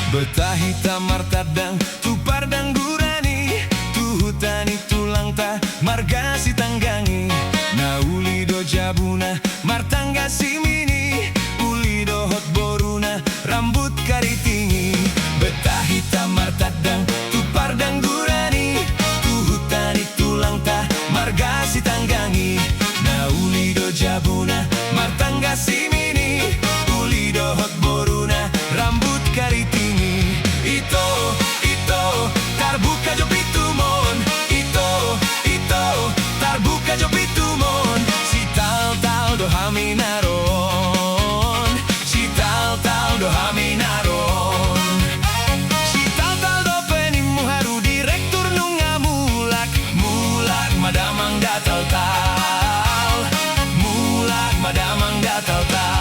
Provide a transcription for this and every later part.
Betah hitam martadang, tu pardang gurani, tu hutani tulang ta, marga si tanggangi. Na ulido jabuna, martangga si mini, ulido hot boruna, rambut kari tinggi. Betah hitam martadang, tu pardang gurani, tu hutani tulang ta, marga si tanggangi. Na ulido jabuna, martangga si mini, ulido hot boruna, rambut kari tinggi. Ito, tarbuka jo pitumon. Ito, tarbuka jo pitumon. Si tal do haminaron. Si tal do haminaron. Si tal do penimu haru direktur nunga mulak. Mulak madamang datal tal. Mulak madamang datal tal.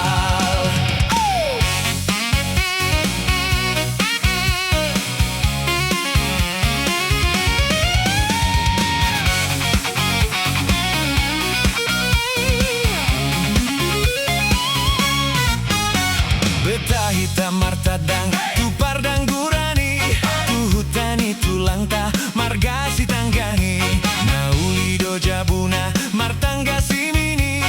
Betah hitam martadang, tu pardang gurani, tu hutani tulang ta, marga si tanggangi. Na ulido jabuna, martangga si mini,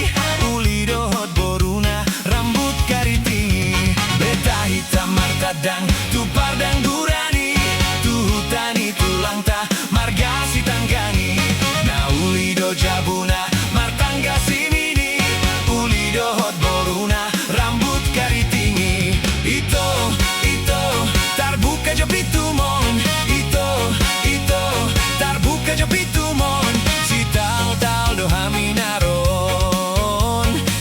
ulido hot boruna, rambut kari tinggi. Betah hitam martadang, tu pardang gurani, tu hutani tulang ta, marga si tanggangi. Na ulido jabuna, martangga si mini, ulido hot boruna, rambut kari tinggi. Ito, tarbuka jo pitumon. Ito, tarbuka jo pitumon. Si tal do haminaron.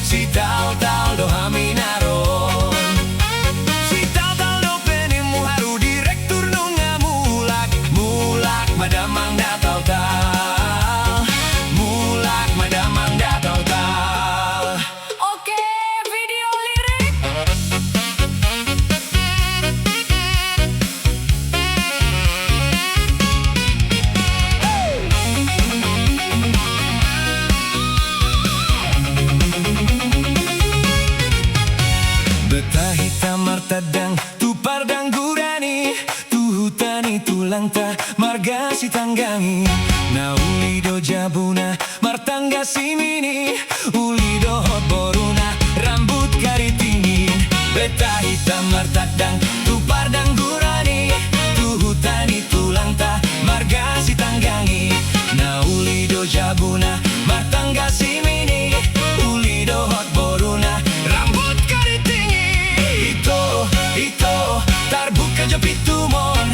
Si tal do haminaron. Si tal do penimu haru direktur nunga mulak. Mulak madamang datal tal. Mulak madamang datal tal. Oke, video lirik. Betah hitam martadang, tu pardang gurani, tu hutani tulang ta, marga si tanggangi. Na ulido jabuna, martangga si mini, ulido hot boruna, rambut kari tinggi. Betah hitam martadang, tu pardang gurani, tu hutani tulang ta, marga si tanggangi. Na ulido jabuna, martangga si mini, ulido hot boruna, rambut kari tinggi. Ito, tarbuka jo pitumon.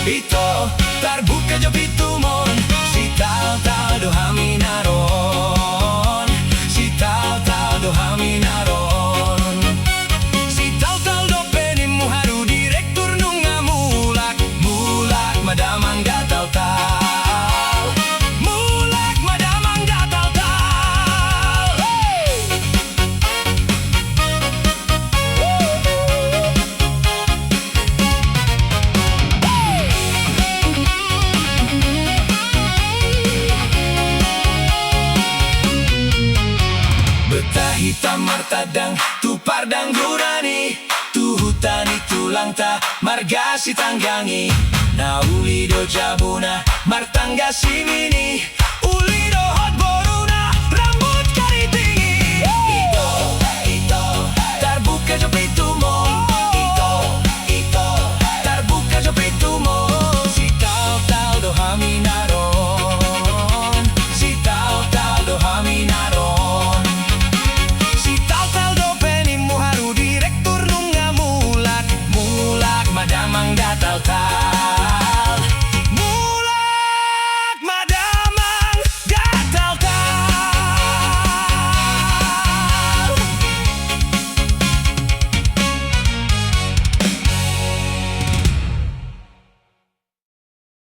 Ito, tarbuka jo pitumon. Si tal do haminaron. Si tal do haminaron. Si tal do penimu haru direktur nunga mulak. Mulak madamang datal tal. Mulak madamang datal tal. Betah hitam martadang, tu pardang gurani, tu hutani tulang ta, marga si tanggangi. Na ulido jabuna, martangga si mini,